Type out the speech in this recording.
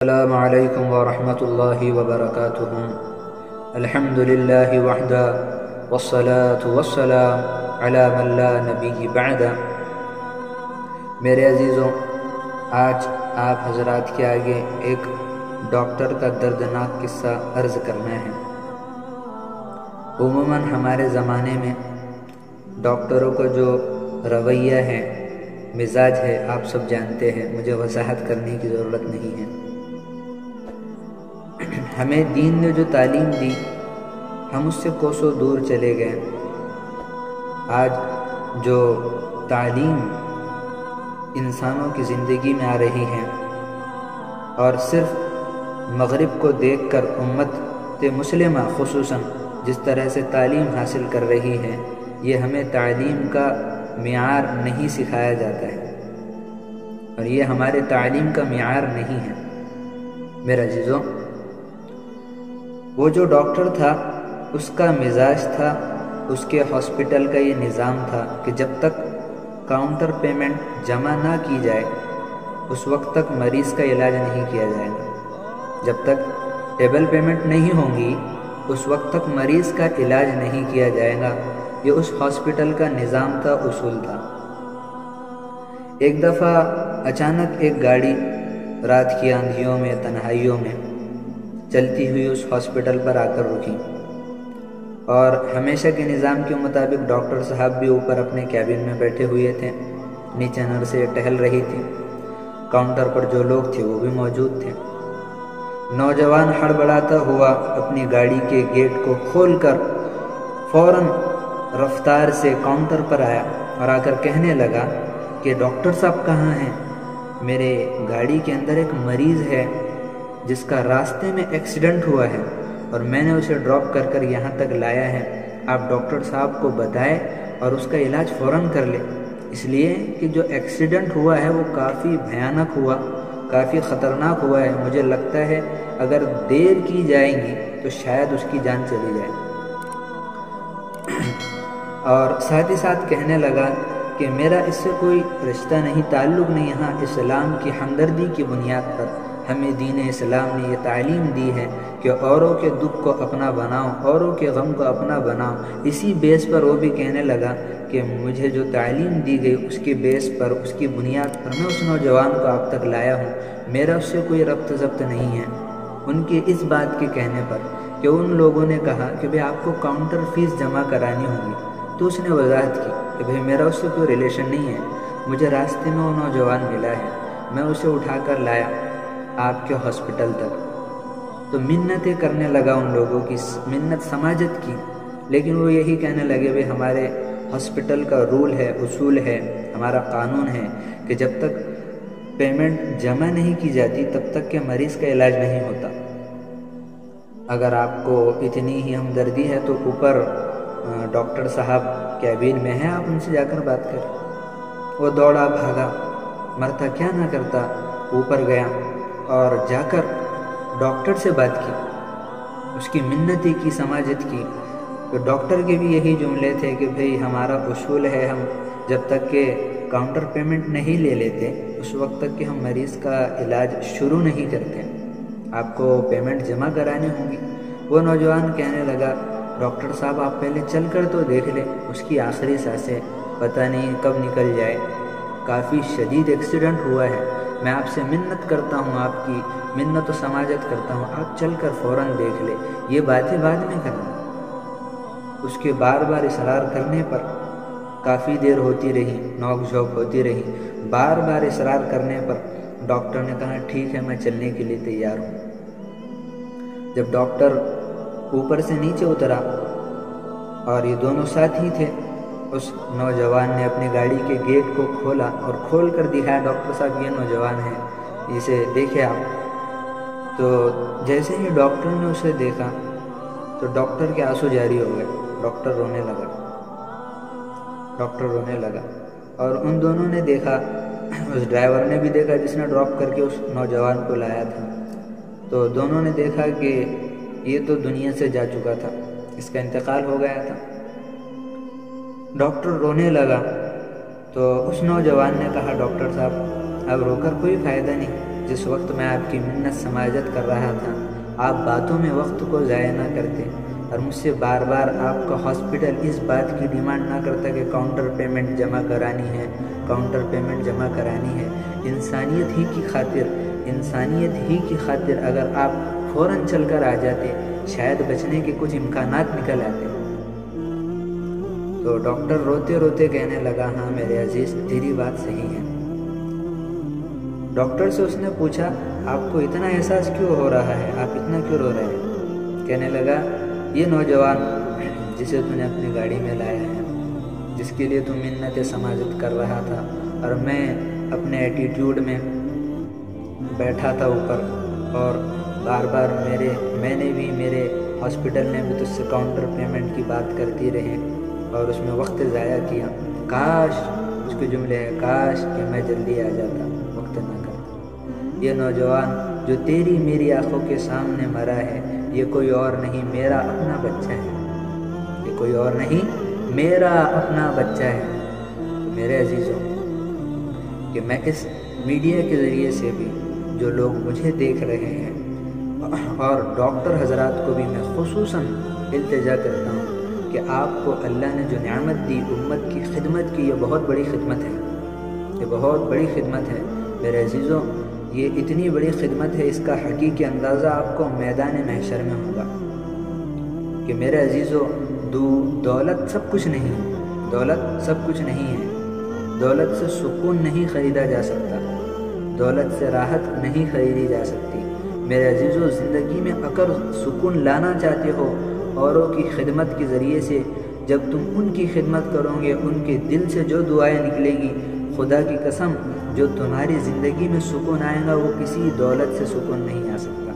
السلام علیکم ورحمۃ اللہ وبرکاتہ۔ الحمد للہ وحدہ والصلاة والسلام علی من لا نبی بعد۔ میرے عزیزوں، آج آپ حضرات کے آگے ایک ڈاکٹر کا دردناک قصہ عرض کرنا ہے۔ عموماً ہمارے زمانے میں ڈاکٹروں کا جو رویہ ہے، مزاج ہے، آپ سب جانتے ہیں، مجھے وضاحت کرنے کی ضرورت نہیں ہے۔ ہمیں دین نے جو تعلیم دی، ہم اس سے کوسوں دور چلے گئے۔ آج جو تعلیم انسانوں کی زندگی میں آ رہی ہے، اور صرف مغرب کو دیکھ کر امت مسلمہ خصوصاً جس طرح سے تعلیم حاصل کر رہی ہے، یہ ہمیں تعلیم کا معیار نہیں سکھایا جاتا ہے، اور یہ ہمارے تعلیم کا معیار نہیں ہے۔ میرے عزیزوں، وہ جو ڈاکٹر تھا، اس کا مزاج تھا، اس کے ہاسپٹل کا یہ نظام تھا کہ جب تک کاؤنٹر پیمنٹ جمع نہ کی جائے، اس وقت تک مریض کا علاج نہیں کیا جائے گا۔ جب تک ٹیبل پیمنٹ نہیں ہوں گی، اس وقت تک مریض کا علاج نہیں کیا جائے گا۔ یہ اس ہاسپٹل کا نظام تھا، اصول تھا۔ ایک دفعہ اچانک ایک گاڑی رات کی آندھیوں میں، تنہائیوں میں چلتی ہوئی اس ہاسپٹل پر آ کر رکی، اور ہمیشہ کے نظام کے مطابق ڈاکٹر صاحب بھی اوپر اپنے کیبن میں بیٹھے ہوئے تھے، نیچے نرسیں ٹہل رہی تھی، کاؤنٹر پر جو لوگ تھے وہ بھی موجود تھے۔ نوجوان ہڑبڑاتا ہوا اپنی گاڑی کے گیٹ کو کھول کر فوراً رفتار سے کاؤنٹر پر آیا اور آ کر کہنے لگا کہ ڈاکٹر صاحب کہاں ہیں؟ میرے گاڑی کے اندر ایک مریض ہے جس کا راستے میں ایکسیڈنٹ ہوا ہے، اور میں نے اسے ڈراپ کر کر یہاں تک لایا ہے۔ آپ ڈاکٹر صاحب کو بتائیں اور اس کا علاج فوراً کر لیں، اس لیے کہ جو ایکسیڈنٹ ہوا ہے وہ کافی بھیانک ہوا، کافی خطرناک ہوا ہے۔ مجھے لگتا ہے اگر دیر کی جائے گی تو شاید اس کی جان چلی جائے۔ اور ساتھ ہی ساتھ کہنے لگا کہ میرا اس سے کوئی رشتہ نہیں، تعلق نہیں، ہاں اسلام کی ہمدردی کی بنیاد پر ہمیں دین اسلام نے یہ تعلیم دی ہے کہ اوروں کے دکھ کو اپنا بناؤ، اوروں کے غم کو اپنا بناؤ۔ اسی بیس پر وہ بھی کہنے لگا کہ مجھے جو تعلیم دی گئی اس کے بیس پر، اس کی بنیاد پر میں اس نوجوان کو آپ تک لایا ہوں، میرا اس سے کوئی ربط ضبط نہیں ہے۔ ان کے اس بات کے کہنے پر کہ ان لوگوں نے کہا کہ بھئی آپ کو کاؤنٹر فیس جمع کرانی ہوگی، تو اس نے وضاحت کی کہ بھئی میرا اس سے کوئی ریلیشن نہیں ہے، مجھے راستے میں وہ نوجوان ملا ہے، میں اسے اٹھا کر لایا آپ کے ہاسپٹل تک۔ تو منتیں کرنے لگا ان لوگوں کی، منت سماجت کی، لیکن وہ یہی کہنے لگے بھئی ہمارے ہاسپٹل کا رول ہے، اصول ہے، ہمارا قانون ہے کہ جب تک پیمنٹ جمع نہیں کی جاتی تب تک کہ مریض کا علاج نہیں ہوتا۔ اگر آپ کو اتنی ہی ہمدردی ہے تو اوپر ڈاکٹر صاحب کیبن میں ہیں، آپ ان سے جا کر بات کریں۔ وہ دوڑا بھاگا، مرتا کیا نہ کرتا، اوپر گیا اور جا کر ڈاکٹر سے بات کی، اس کی منتیں کی، سماجت کی۔ تو ڈاکٹر کے بھی یہی جملے تھے کہ بھئی ہمارا اصول ہے، ہم جب تک کہ کاؤنٹر پیمنٹ نہیں لے لیتے اس وقت تک کہ ہم مریض کا علاج شروع نہیں کرتے، آپ کو پیمنٹ جمع کرانی ہوگی۔ وہ نوجوان کہنے لگا ڈاکٹر صاحب آپ پہلے چل کر تو دیکھ لیں، اس کی آخری سانسیں پتہ نہیں کب نکل جائے، کافی شدید ایکسیڈنٹ ہوا ہے، میں آپ سے منت کرتا ہوں، آپ کی منت و سماجت کرتا ہوں، آپ چل کر فوراً دیکھ لیں، یہ باتیں بعد میں کرنا۔ اس کے بار بار اصرار کرنے پر کافی دیر ہوتی رہی، نوک جھوک ہوتی رہی، بار بار اصرار کرنے پر ڈاکٹر نے کہا ٹھیک ہے میں چلنے کے لیے تیار ہوں۔ جب ڈاکٹر اوپر سے نیچے اترا اور یہ دونوں ساتھ ہی تھے، اس نوجوان نے اپنی گاڑی کے گیٹ کو کھولا اور کھول کر دکھایا ڈاکٹر صاحب یہ نوجوان ہے، اسے دیکھے آپ۔ تو جیسے ہی ڈاکٹر نے اسے دیکھا تو ڈاکٹر کے آنسو جاری ہو گئے، ڈاکٹر رونے لگا، اور ان دونوں نے دیکھا، اس ڈرائیور نے بھی دیکھا جس نے ڈراپ کر کے اس نوجوان کو لایا تھا، تو دونوں نے دیکھا کہ یہ تو دنیا سے جا چکا تھا، اس کا انتقال ہو گیا تھا۔ ڈاکٹر رونے لگا تو اس نوجوان نے کہا ڈاکٹر صاحب اب رو کر کوئی فائدہ نہیں، جس وقت میں آپ کی منت سماجت کر رہا تھا آپ باتوں میں وقت کو ضائع نہ کرتے اور مجھ سے بار بار آپ کا ہاسپٹل اس بات کی ڈیمانڈ نہ کرتا کہ کاؤنٹر پیمنٹ جمع کرانی ہے، کاؤنٹر پیمنٹ جمع کرانی ہے۔ انسانیت ہی کی خاطر اگر آپ فوراً چل کر آ جاتے شاید بچنے کے کچھ امکانات نکل آتے۔ تو ڈاکٹر روتے روتے کہنے لگا ہاں میرے عزیز تیری بات صحیح ہے۔ ڈاکٹر سے اس نے پوچھا آپ کو اتنا احساس کیوں ہو رہا ہے، آپ اتنا کیوں رو رہے ہیں؟ کہنے لگا یہ نوجوان جسے تو نے اپنی گاڑی میں لایا ہے، جس کے لیے تو منت سماجت کر رہا تھا اور میں اپنے ایٹیٹیوڈ میں بیٹھا تھا اوپر اور بار بار میں نے بھی میرے ہاسپٹل نے بھی تجھ سے کاؤنٹر پیمنٹ کی بات کرتی رہے اور اس میں وقت ضائع کیا، کاش اس کے جملے ہیں کاش کہ میں جلدی آ جاتا وقت نہ کرتا۔ یہ نوجوان جو تیری میری آنکھوں کے سامنے مرا ہے یہ کوئی اور نہیں میرا اپنا بچہ ہے، یہ کوئی اور نہیں میرا اپنا بچہ ہے۔ میرے عزیزوں کہ میں اس میڈیا کے ذریعے سے بھی جو لوگ مجھے دیکھ رہے ہیں اور ڈاکٹر حضرات کو بھی میں خصوصاً التجا کرتا ہوں کہ آپ کو اللہ نے جو نعمت دی امت کی خدمت کی، یہ بہت بڑی خدمت ہے، یہ بہت بڑی خدمت ہے میرے عزیزوں۔ یہ اتنی بڑی خدمت ہے، اس کا حقیقی اندازہ آپ کو میدان محشر میں ہوگا کہ میرے عزیزوں دولت سب کچھ نہیں، دولت سب کچھ نہیں ہے، دولت سے سکون نہیں خریدا جا سکتا، دولت سے راحت نہیں خریدی جا سکتی۔ میرے عزیزوں زندگی میں اگر سکون لانا چاہتے ہو اوروں کی خدمت کے ذریعے سے، جب تم ان کی خدمت کرو گے ان کے دل سے جو دعائیں نکلیں گی خدا کی قسم جو تمہاری زندگی میں سکون آئے گا وہ کسی دولت سے سکون نہیں آ سکتا۔